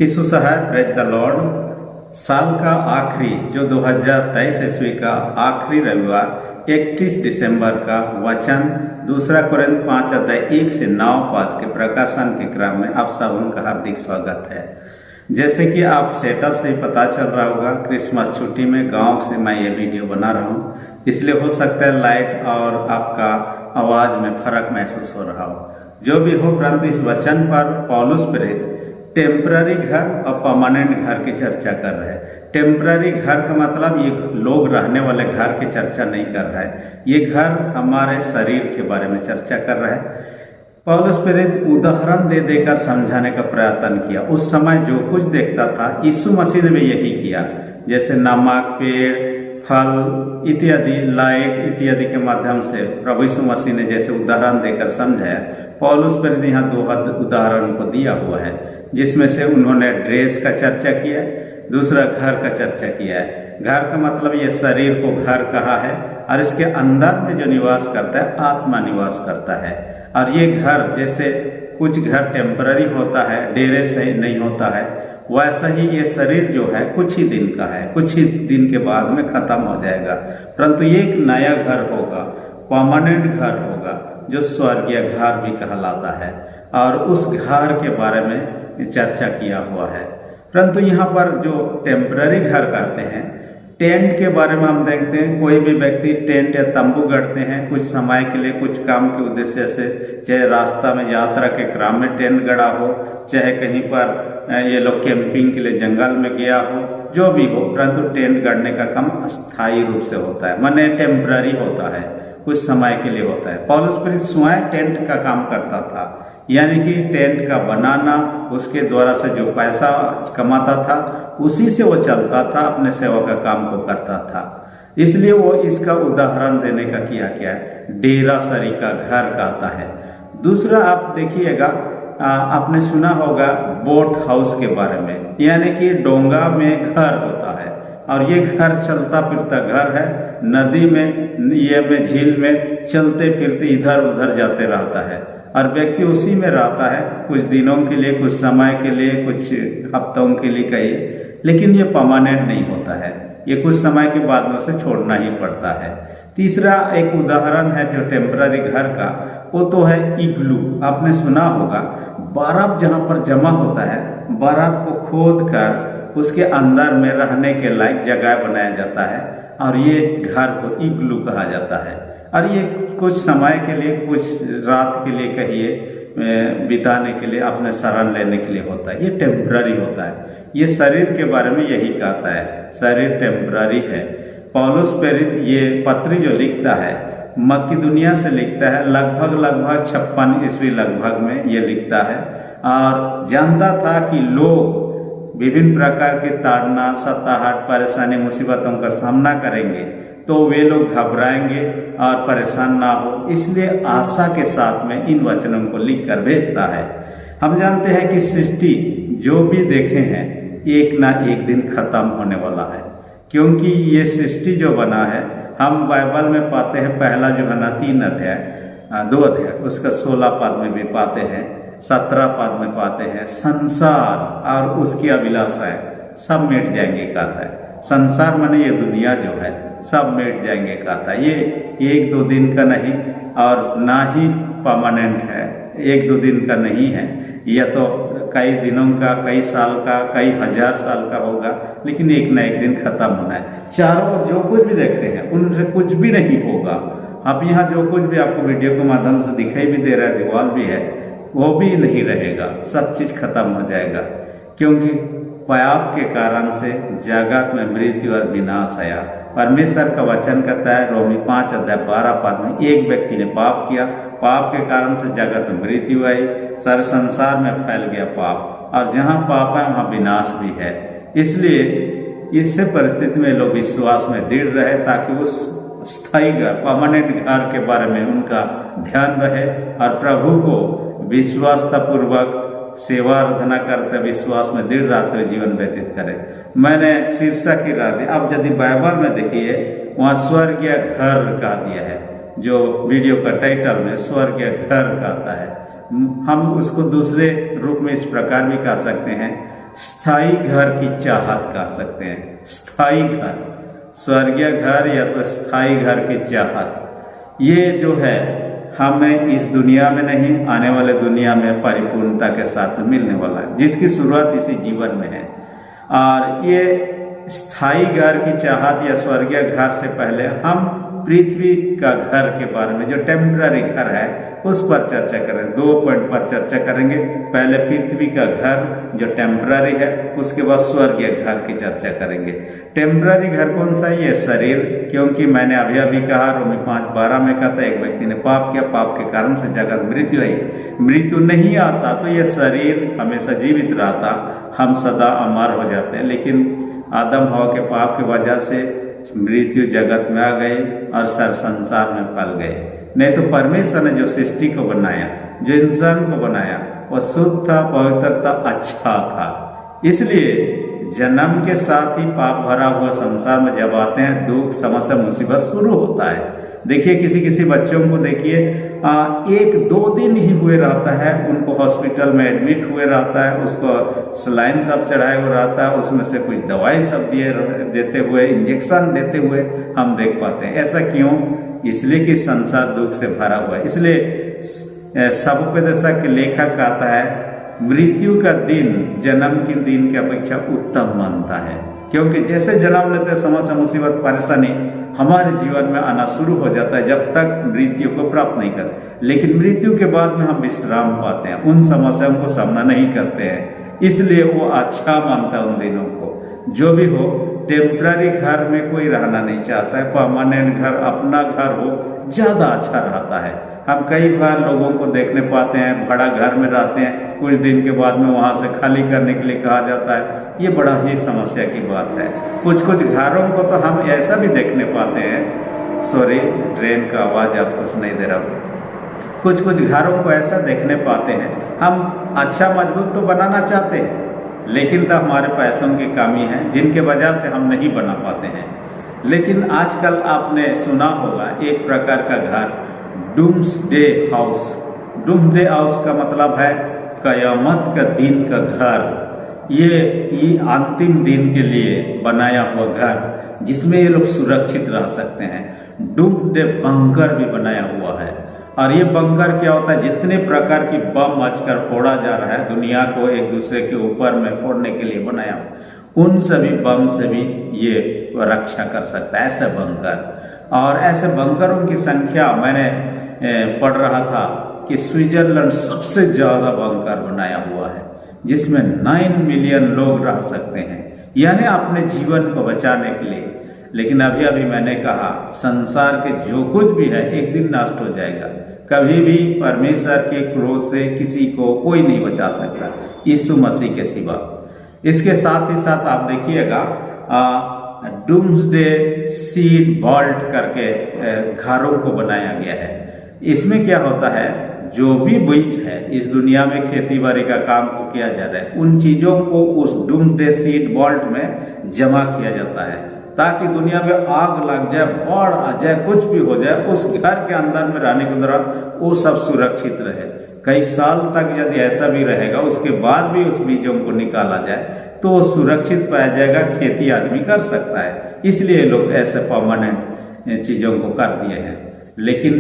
यीशु सहाय praise the Lord. साल का आखिरी जो 2023 ईस्वी का आखिरी रविवार 31 दिसंबर का वचन 2 कोरिन्थ 5 अध्याय 1 से 9 पद के प्रकाशन के क्रम में आप सबों का हार्दिक स्वागत है। जैसे कि आप सेटअप से ही पता चल रहा होगा, क्रिसमस छुट्टी में गांव से मैं ये वीडियो बना रहा हूँ, इसलिए हो सकता है लाइट और आपका आवाज़ में फर्क महसूस हो रहा हो। जो भी हो, परंतु इस वचन पर पौलुस प्रेरित टेम्पररी घर और परमानेंट घर की चर्चा कर रहे हैं। टेम्पररी घर का मतलब ये लोग रहने वाले घर की चर्चा नहीं कर रहा है, ये घर हमारे शरीर के बारे में चर्चा कर रहा है। पौलुस प्रेरित उदाहरण दे देकर समझाने का प्रयत्न किया। उस समय जो कुछ देखता था यीशु मसीह ने भी यही किया, जैसे नमक, पेड़, फल इत्यादि, लाइट इत्यादि के माध्यम से प्रभु यीशु मसीह ने जैसे उदाहरण देकर समझाया। पौलुस प्रेरित यहाँ 2 उदाहरण को दिया हुआ है, जिसमें से उन्होंने ड्रेस का चर्चा किया है, दूसरा घर का चर्चा किया है। घर का मतलब ये शरीर को घर कहा है, और इसके अंदर में जो निवास करता है आत्मा निवास करता है। और ये घर जैसे कुछ घर टेम्पररी होता है, डेरे से नहीं होता है, वैसा ही ये शरीर जो है कुछ ही दिन का है, कुछ ही दिन के बाद में खत्म हो जाएगा। परंतु ये एक नया घर होगा, परमानेंट घर होगा, जो स्वर्गीय घर भी कहलाता है, और उस घर के बारे में चर्चा किया हुआ है। परंतु यहाँ पर जो टेम्पररी घर कहते हैं, टेंट के बारे में हम देखते हैं, कोई भी व्यक्ति टेंट या तंबू गढ़ते हैं कुछ समय के लिए, कुछ काम के उद्देश्य से, चाहे रास्ता में यात्रा के क्रम में टेंट गड़ा हो, चाहे कहीं पर ये लोग कैंपिंग के लिए जंगल में गया हो, जो भी हो, परंतु टेंट गढ़ने का काम अस्थायी रूप से होता है, माने टेम्पररी होता है, कुछ समय के लिए होता है। पौलुस प्रेरित स्वयं टेंट का काम करता था, यानी कि टेंट का बनाना, उसके द्वारा से जो पैसा कमाता था उसी से वो चलता था, अपने सेवा का काम को करता था। इसलिए वो इसका उदाहरण देने का किया क्या है, डेरा सरी का घर कहता है। दूसरा आप देखिएगा, आपने सुना होगा बोट हाउस के बारे में, यानी कि डोंगा में घर होता है, और ये घर चलता फिरता घर है, नदी में, ये में, झील में चलते फिरते इधर उधर जाते रहता है, और व्यक्ति उसी में रहता है कुछ दिनों के लिए, कुछ समय के लिए, कुछ हफ्तों के लिए कहिए, लेकिन ये परमानेंट नहीं होता है, ये कुछ समय के बाद में उसे छोड़ना ही पड़ता है। तीसरा एक उदाहरण है जो टेम्पररी घर का, वो तो है इग्लू। आपने सुना होगा, बर्फ जहाँ पर जमा होता है, बर्फ को खोद कर उसके अंदर में रहने के लायक जगह बनाया जाता है, और ये घर को इग्लू कहा जाता है। और ये कुछ समय के लिए, कुछ रात के लिए कहिए, बिताने के लिए, अपने शरण लेने के लिए होता है, ये टेम्पररी होता है। ये शरीर के बारे में यही कहता है, शरीर टेम्पररी है। पौलुस प्रेरित ये पत्री जो लिखता है, मकिदुनिया से लिखता है, लगभग 56 ईस्वी लगभग में ये लिखता है, और जानता था कि लोग विभिन्न प्रकार के ताड़ना, सताहट, परेशानी, मुसीबतों का सामना करेंगे, तो वे लोग घबराएंगे और परेशान ना हो, इसलिए आशा के साथ में इन वचनों को लिखकर भेजता है। हम जानते हैं कि सृष्टि जो भी देखे हैं एक ना एक दिन खत्म होने वाला है, क्योंकि ये सृष्टि जो बना है, हम बाइबल में पाते हैं, पहला जो है ना 2 अध्याय उसका 16 पद में भी पाते हैं, 17 पद में पाते हैं, संसार और उसकी अभिलाषाएं सब मिट जाएंगे कहता है। संसार माने ये दुनिया जो है सब मिट जाएंगे कहता है। ये 1-2 दिन का नहीं, और ना ही परमानेंट है, 1-2 दिन का नहीं है, यह तो कई दिनों का, कई साल का, कई हजार साल का होगा, लेकिन एक ना एक दिन खत्म होना है। चारों ओर जो कुछ भी देखते हैं उनसे कुछ भी नहीं होगा। अब यहाँ जो कुछ भी आपको वीडियो के माध्यम से दिखाई भी दे रहा है, दीवार भी है, वो भी नहीं रहेगा, सब चीज खत्म हो जाएगा, क्योंकि पाप के कारण से जगत में मृत्यु और विनाश आया। परमेश्वर का वचन कहता है, रोमी 5 अध्याय 12 पद में, एक व्यक्ति ने पाप किया, पाप के कारण से जगत में मृत्यु आई, सारे संसार में फैल गया पाप, और जहाँ पाप है वहाँ विनाश भी है। इसलिए इससे परिस्थिति में लोग विश्वास में दृढ़ रहे, ताकि उस स्थायी घर, परमानेंट घर के बारे में उनका ध्यान रहे, और प्रभु को विश्वासतापूर्वक सेवा आराधना करते, विश्वास में दृढ़ रहते हुए जीवन व्यतीत करें। मैंने शीर्षक ही रहा दिया, अब यदि बाइबल में देखिए, वहाँ स्वर्गीय घर कहा दिया है, जो वीडियो का टाइटल में स्वर्गीय घर कहता है। हम उसको दूसरे रूप में इस प्रकार भी कह सकते हैं, स्थायी घर की चाहत कह सकते हैं। स्थायी घर, स्वर्गीय घर या तो स्थायी घर की चाहत, ये जो है हमें इस दुनिया में नहीं, आने वाले दुनिया में परिपूर्णता के साथ मिलने वाला है, जिसकी शुरुआत इसी जीवन में है। और ये स्थायी घर की चाहत या स्वर्गीय घर से पहले हम पृथ्वी का घर के बारे में, जो टेम्पररी घर है, उस पर चर्चा करें। 2 पॉइंट पर चर्चा करेंगे। पहले पृथ्वी का घर जो टेम्पररी है, उसके बाद स्वर्गीय घर की चर्चा करेंगे। टेम्पररी घर कौन सा है? ये शरीर, क्योंकि मैंने अभी अभी कहा, रोमी 5:12 में कहता है, एक व्यक्ति ने पाप किया, पाप के कारण से जगत मृत्यु आई। मृत्यु नहीं आता तो ये शरीर हमेशा जीवित रहता, हम सदा अमर हो जाते हैं। लेकिन आदम हवा के पाप की वजह से मृत्यु जगत में आ गई और संसार में फैल गए। नहीं तो परमेश्वर ने जो सृष्टि को बनाया, जो इंसान को बनाया, वह शुद्ध था, पवित्र था, अच्छा था। इसलिए जन्म के साथ ही पाप भरा हुआ संसार में जब आते हैं, दुख, समस्या, मुसीबत शुरू होता है। देखिए किसी बच्चों को देखिए 1-2 दिन ही हुए रहता है, उनको हॉस्पिटल में एडमिट हुए रहता है, उसको सलाइन सब चढ़ाए हुए रहता है, उसमें से कुछ दवाई सब देते हुए, इंजेक्शन देते हुए हम देख पाते हैं। ऐसा क्यों? इसलिए कि संसार दुख से भरा हुआ है। इसलिए सभोपदेशक के लेखक कहता है, मृत्यु का दिन जन्म के दिन की अपेक्षा उत्तम मानता है, क्योंकि जैसे जन्म लेते समस्या, मुसीबत, परेशानी हमारे जीवन में आना शुरू हो जाता है जब तक मृत्यु को प्राप्त नहीं कर। लेकिन मृत्यु के बाद में हम विश्राम पाते हैं, उन समस्याओं को सामना नहीं करते हैं। इसलिए वो अच्छा मानता है उन दिनों को। जो भी हो, टेम्पररी घर में कोई रहना नहीं चाहता है, परमानेंट घर, अपना घर हो, ज़्यादा अच्छा रहता है। हम कई बार लोगों को देखने पाते हैं, भाड़ा घर में रहते हैं, कुछ दिन के बाद में वहाँ से खाली करने के लिए कहा जाता है। ये बड़ा ही समस्या की बात है। कुछ घरों को तो हम ऐसा भी देखने पाते हैं, सॉरी ट्रेन का आवाज़ आपको सुनाई दे रहा हो। कुछ घरों को ऐसा देखने पाते हैं, हम अच्छा मजबूत तो बनाना चाहते हैं, लेकिन तब हमारे पैसों की कमी है, जिनके वजह से हम नहीं बना पाते हैं। लेकिन आजकल आपने सुना होगा एक प्रकार का घर, डूम्सडे हाउस। डूम्सडे हाउस का मतलब है कयामत का दिन का घर। ये अंतिम दिन के लिए बनाया हुआ घर, जिसमें ये लोग सुरक्षित रह सकते हैं। डूम्सडे बंकर भी बनाया हुआ है। और ये बंकर क्या होता है? जितने प्रकार की बम आजकल फोड़ा जा रहा है, दुनिया को एक दूसरे के ऊपर में फोड़ने के लिए बनाया, उन सभी बम से भी ये रक्षा कर सकता है, ऐसे बंकर। और ऐसे बंकरों की संख्या मैंने पढ़ रहा था कि स्विट्जरलैंड सबसे ज़्यादा बंकर बनाया हुआ है, जिसमें 9 मिलियन लोग रह सकते हैं, यानी अपने जीवन को बचाने के लिए। लेकिन अभी मैंने कहा, संसार के जो कुछ भी है एक दिन नष्ट हो जाएगा। कभी भी परमेश्वर के क्रोध से किसी को कोई नहीं बचा सकता, यीशु मसीह के सिवा। इसके साथ ही साथ आप देखिएगा डूम्सडे सीड वॉल्ट करके घरों को बनाया गया है। इसमें क्या होता है? जो भी बीज है इस दुनिया में खेती बाड़ी का काम को किया जा रहा है, उन चीज़ों को उस डूम्सडे सीड वॉल्ट में जमा किया जाता है, ताकि दुनिया में आग लग जाए, बाढ़ आ जाए, कुछ भी हो जाए, उस घर के अंदर में रहने के दौरान वो सब सुरक्षित रहे। कई साल तक यदि ऐसा भी रहेगा, उसके बाद भी उस बीजों को निकाला जाए तो सुरक्षित पाया जाएगा, खेती आदमी कर सकता है। इसलिए लोग ऐसे परमानेंट चीज़ों को कर दिए हैं। लेकिन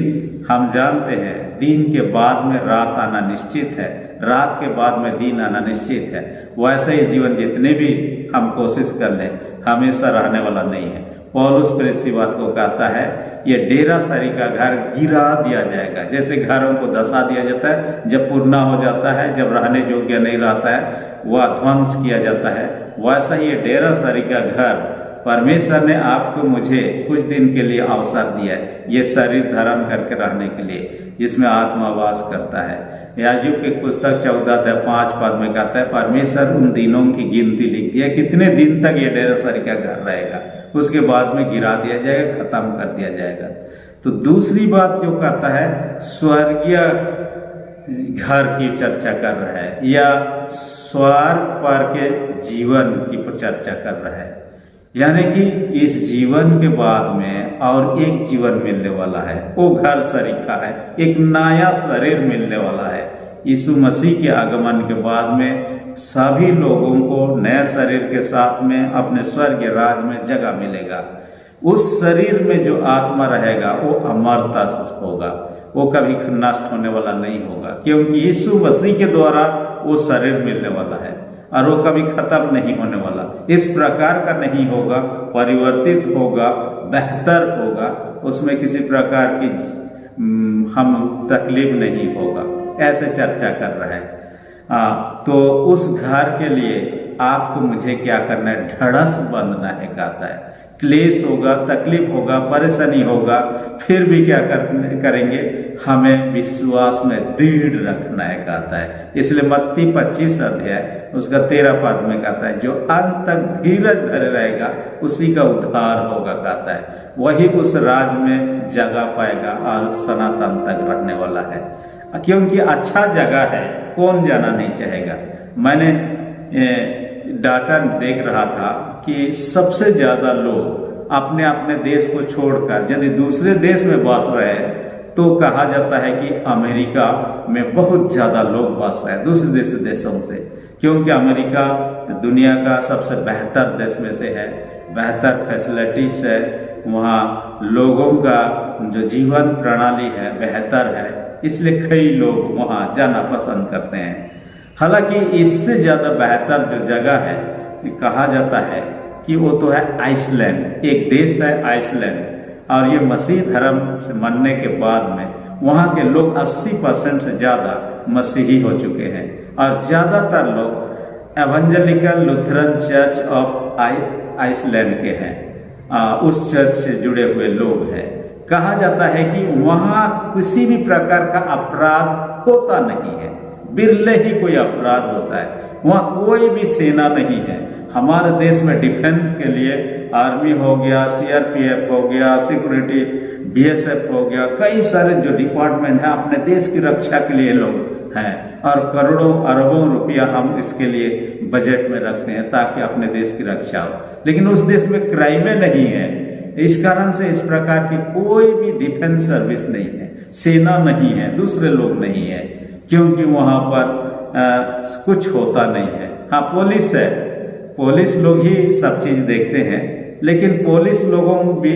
हम जानते हैं दिन के बाद में रात आना निश्चित है, रात के बाद में दिन आना निश्चित है। वैसे ही जीवन जितने भी हम कोशिश कर लें, हमेशा रहने वाला नहीं है। पौलुस प्रेरित इसी बात को कहता है, ये डेरा सरी का घर गिरा दिया जाएगा। जैसे घरों को धसा दिया जाता है, जब पूर्णा हो जाता है, जब रहने योग्य नहीं रहता है, वह ध्वंस किया जाता है, वैसा ही ये डेरा सरी का घर परमेश्वर ने आपको मुझे कुछ दिन के लिए अवसर दिया है, ये शरीर धारण करके रहने के लिए, जिसमें आत्मा वास करता है। याजूब की पुस्तक 14:5 में कहता है, परमेश्वर उन दिनों की गिनती लिख दी है, कितने दिन तक ये डेरा सरी का घर रहेगा, उसके बाद में गिरा दिया जाएगा, खत्म कर दिया जाएगा। तो दूसरी बात जो कहता है, स्वर्गीय घर की चर्चा कर रहा है, या स्वर्ग पर के जीवन की चर्चा कर रहा है। यानी कि इस जीवन के बाद में और एक जीवन मिलने वाला है, वो घर सरीखा है, एक नया शरीर मिलने वाला है। यीशु मसीह के आगमन के बाद में सभी लोगों को नए शरीर के साथ में अपने स्वर्गीय राज में जगह मिलेगा। उस शरीर में जो आत्मा रहेगा वो अमरता होगा, वो कभी नष्ट होने वाला नहीं होगा, क्योंकि यीशु मसीह के द्वारा वो शरीर मिलने वाला है और वो कभी खत्म नहीं होने वाला। इस प्रकार का नहीं होगा, परिवर्तित होगा, बेहतर होगा, उसमें किसी प्रकार की हम तकलीफ नहीं होगा, ऐसे चर्चा कर रहा है। तो उस घर के लिए आपको मुझे क्या करना है? ढड़स बंधना है, कहता है। क्लेश होगा, तकलीफ होगा, परेशानी होगा, फिर भी क्या करेंगे? हमें विश्वास में दृढ़ रखना है, कहता है। इसलिए मत्ती 25 अध्याय उसका 13 पद में कहता है, जो अंत तक धीरज धरे रहेगा उसी का उद्धार होगा, कहता है। वही उस राज में जगह पाएगा और सनातन तक रहने वाला है, क्योंकि अच्छा जगह है, कौन जाना नहीं चाहेगा। मैंने डाटा देख रहा था कि सबसे ज्यादा लोग अपने अपने देश को छोड़कर यदि दूसरे देश में बस रहे हैं तो कहा जाता है कि अमेरिका में बहुत ज्यादा लोग बस रहे हैं दूसरे देशों से, क्योंकि अमेरिका दुनिया का सबसे बेहतर देश में से है, बेहतर फैसिलिटीज है, वहाँ लोगों का जो जीवन प्रणाली है बेहतर है, इसलिए कई लोग वहाँ जाना पसंद करते हैं। हालांकि इससे ज़्यादा बेहतर जो जगह है कहा जाता है कि वो तो है आइसलैंड। एक देश है आइसलैंड, और ये मसीह धर्म से मानने के बाद में वहाँ के लोग 80% से ज़्यादा मसीही हो चुके हैं, और ज़्यादातर लोग evangelical Lutheran church of Iceland के हैं, उस चर्च से जुड़े हुए लोग हैं। कहा जाता है कि वहाँ किसी भी प्रकार का अपराध होता नहीं है, बिरले ही कोई अपराध होता है, वहाँ कोई भी सेना नहीं है। हमारे देश में डिफेंस के लिए आर्मी हो गया, सीआरपीएफ हो गया, सिक्योरिटी बीएसएफ हो गया, कई सारे जो डिपार्टमेंट हैं अपने देश की रक्षा के लिए लोग हैं, और करोड़ों अरबों रुपया हम इसके लिए बजट में रखते हैं ताकि अपने देश की रक्षा हो। लेकिन उस देश में क्राइमें नहीं है, इस कारण से इस प्रकार की कोई भी डिफेंस सर्विस नहीं है, सेना नहीं है, दूसरे लोग नहीं है, क्योंकि वहाँ पर कुछ होता नहीं है। हाँ, पुलिस है, पुलिस लोग ही सब चीज देखते हैं, लेकिन पुलिस लोगों भी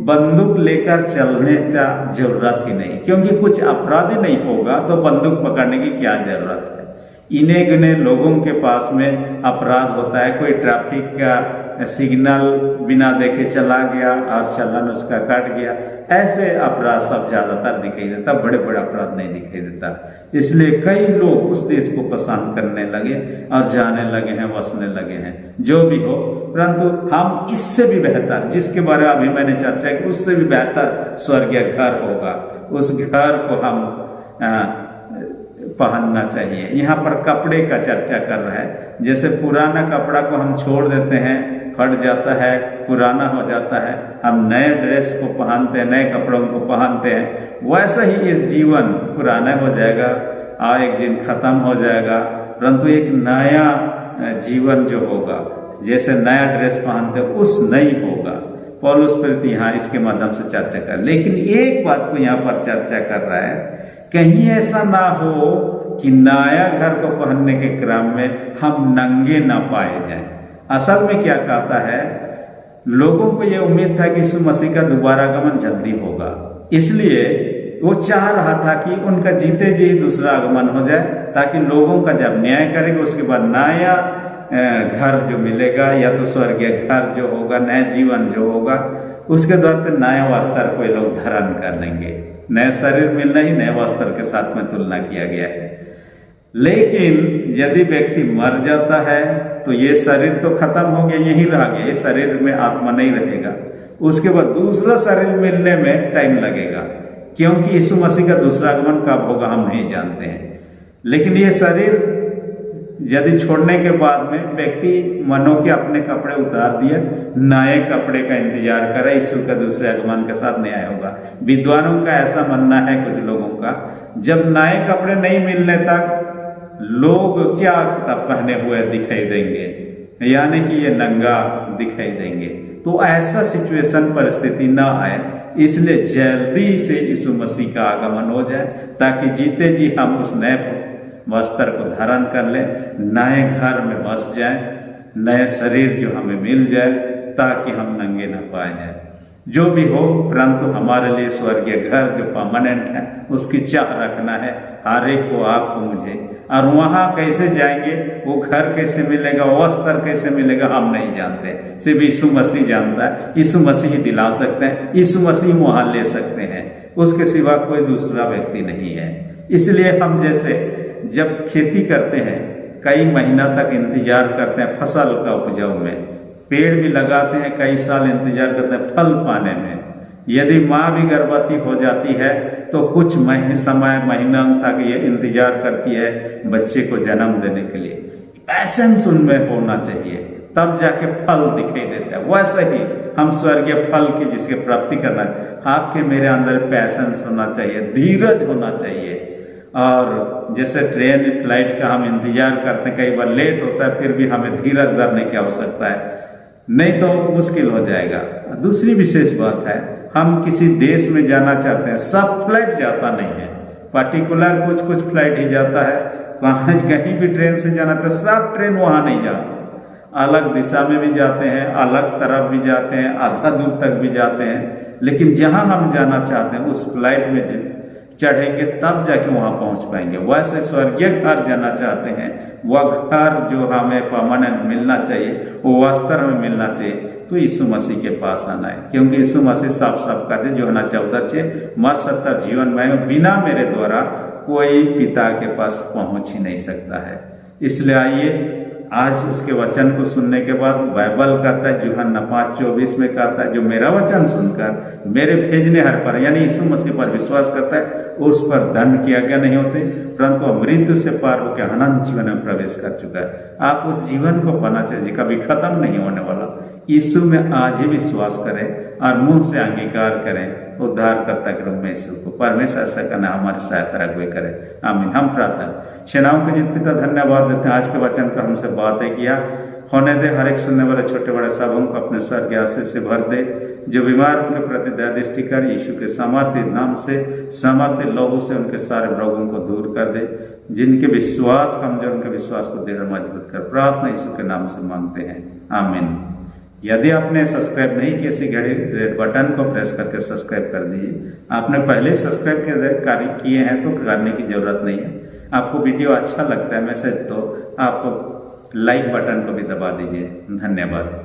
बंदूक लेकर चलने का जरूरत ही नहीं, क्योंकि कुछ अपराधी नहीं होगा तो बंदूक पकड़ने की क्या जरूरत है। इन्हें गिने लोगों के पास में अपराध होता है, कोई ट्रैफिक का सिग्नल बिना देखे चला गया और चालान उसका कट गया, ऐसे अपराध सब ज्यादातर दिखाई देता, बड़े बड़े अपराध नहीं दिखाई देता। इसलिए कई लोग उस देश को पसंद करने लगे और जाने लगे हैं, बसने लगे हैं। जो भी हो, परंतु हम इससे भी बेहतर, जिसके बारे में अभी मैंने चर्चा की, उससे भी बेहतर स्वर्गीय घर होगा, उस घर को हम पहनना चाहिए। यहाँ पर कपड़े का चर्चा कर रहा है, जैसे पुराना कपड़ा को हम छोड़ देते हैं, फट जाता है, पुराना हो जाता है, हम नए ड्रेस को पहनते हैं, नए कपड़ों को पहनते हैं, वैसा ही इस जीवन पुराना हो जाएगा और एक दिन खत्म हो जाएगा, परंतु एक नया जीवन जो होगा, जैसे नया ड्रेस पहनते उस नहीं होगा। पौलुस प्रेरित यहाँ इसके माध्यम से चर्चा कर, लेकिन एक बात को यहाँ पर चर्चा कर रहा है, कहीं ऐसा ना हो कि नया घर को पहनने के क्रम में हम नंगे ना पाए जाएं। असल में क्या कहता है, लोगों को यह उम्मीद था कि यीशु मसीह का दोबारा आगमन जल्दी होगा, इसलिए वो चाह रहा था कि उनका जीते जी दूसरा आगमन हो जाए, ताकि लोगों का जब न्याय करेंगे उसके बाद नया घर जो मिलेगा, या तो स्वर्गीय घर जो होगा, नया जीवन जो होगा, उसके द्वारा से नया वस्त्र कोई लोग धारण कर लेंगे। नया शरीर मिलना ही नए वस्त्र के साथ में तुलना किया गया है। लेकिन यदि व्यक्ति मर जाता है तो ये शरीर तो खत्म हो गया, यहीं रह गया, ये शरीर में आत्मा नहीं रहेगा, उसके बाद दूसरा शरीर मिलने में टाइम लगेगा, क्योंकि यीशु मसीह का दूसरा आगमन कब होगा हम नहीं जानते हैं। लेकिन ये शरीर यदि छोड़ने के बाद में व्यक्ति मनो के अपने कपड़े उतार दिए, नए कपड़े का इंतजार करे, यीशु का दूसरे आगमन के साथ न्याय होगा। विद्वानों का ऐसा मानना है, कुछ लोगों का, जब नए कपड़े नहीं मिलने तक लोग क्या तब पहने हुए दिखाई देंगे, यानी कि ये नंगा दिखाई देंगे। तो ऐसा सिचुएशन परिस्थिति ना आए, इसलिए जल्दी से यीशु मसीह का आगमन हो जाए, ताकि जीते जी हम उस नए वस्त्र को धारण कर लें, नए घर में बस जाएं, नए शरीर जो हमें मिल जाए ताकि हम नंगे न पाए जाए। जो भी हो, परंतु हमारे लिए स्वर्गीय घर जो परमानेंट है उसकी चाह रखना है हर एक को, आपको, मुझे। और वहाँ कैसे जाएंगे, वो घर कैसे मिलेगा, वस्त्र कैसे मिलेगा, हम नहीं जानते, सिर्फ यीशु मसीह जानता है। यीशु मसीह ही दिला सकते हैं, यीशु मसीह वहाँ ले सकते हैं, उसके सिवा कोई दूसरा व्यक्ति नहीं है। इसलिए हम जैसे जब खेती करते हैं कई महीना तक इंतजार करते हैं फसल का उपजाऊ में, पेड़ भी लगाते हैं, कई साल इंतजार करते हैं फल पाने में। यदि माँ भी गर्भवती हो जाती है तो कुछ महीना तक ये इंतजार करती है बच्चे को जन्म देने के लिए। पैशंस उनमें होना चाहिए, तब जाके फल दिखाई देता है। वैसे ही हम स्वर्गीय फल की जिसकी प्राप्ति करना है, आपके मेरे अंदर पैशंस होना चाहिए, धीरज होना चाहिए। और जैसे ट्रेन फ्लाइट का हम इंतजार करते हैं, कई बार लेट होता है, फिर भी हमें धीरज धरने की आवश्यकता है, नहीं तो मुश्किल हो जाएगा। दूसरी विशेष बात है, हम किसी देश में जाना चाहते हैं, सब फ्लाइट जाता नहीं है, पर्टिकुलर कुछ फ्लाइट ही जाता है। कहीं भी ट्रेन से जाना तो सब ट्रेन वहाँ नहीं जाते, अलग दिशा में भी जाते हैं, अलग तरफ भी जाते हैं, आधा दूर तक भी जाते हैं। लेकिन जहाँ हम जाना चाहते हैं उस फ्लाइट में चढ़ेंगे तब जाके वहाँ पहुँच पाएंगे। वैसे स्वर्गीय घर जाना चाहते हैं, वह घर जो हमें परमानेंट मिलना चाहिए, वो वस्त्र हमें मिलना चाहिए, तो यीशु मसीह के पास आना है। क्योंकि यीशु मसीह साफ कहते हैं, यूहन्ना 14:6, मर सत्तर जीवन में बिना मेरे द्वारा कोई पिता के पास पहुँच ही नहीं सकता है। इसलिए आइए आज उसके वचन को सुनने के बाद, बाइबल कहता है यूहन्ना 5:24 में कहता है, जो मेरा वचन सुनकर मेरे भेजने हर पर यानी यीशु मसीह पर विश्वास करता है उस पर दंड की आज्ञा नहीं होती, परंतु मृत्यु से पार होकर अनंत जीवन में प्रवेश कर चुका है। आप उस जीवन को पाना चाहिए, कभी खत्म नहीं होने वाला। यीशु में आज ही विश्वास करें और मुंह से अंगीकार करें, उद्धारकर्ता के रूप में यीशु को। परमेश्वर ऐसा करना हमारी सहायता रखवे करे, आमीन। हम प्रार्थना। सेनाओं के जीत पिता धन्यवाद देते हैं, आज के वचन का हमसे बातें किया, होने दे हर एक सुनने वाले छोटे बड़े सबों को अपने स्वर्गीय आशीष से भर दे। जो बीमार उनके प्रति दया दृष्टि कर, यीशु के सामर्थ्य नाम से, सामर्थ्य लहू से उनके सारे रोगों को दूर कर दे। जिनके विश्वास कमजोर, उनके विश्वास को दृढ़ मजबूत कर। प्रार्थना यीशु के नाम से मांगते हैं, आमीन। यदि आपने सब्सक्राइब नहीं किया, इसी घड़ी रेड बटन को प्रेस करके सब्सक्राइब कर दीजिए। आपने पहले सब्सक्राइब कार्य किए हैं तो करने की जरूरत नहीं है। आपको वीडियो अच्छा लगता है मैसेज, तो आप लाइक बटन को भी दबा दीजिए। धन्यवाद।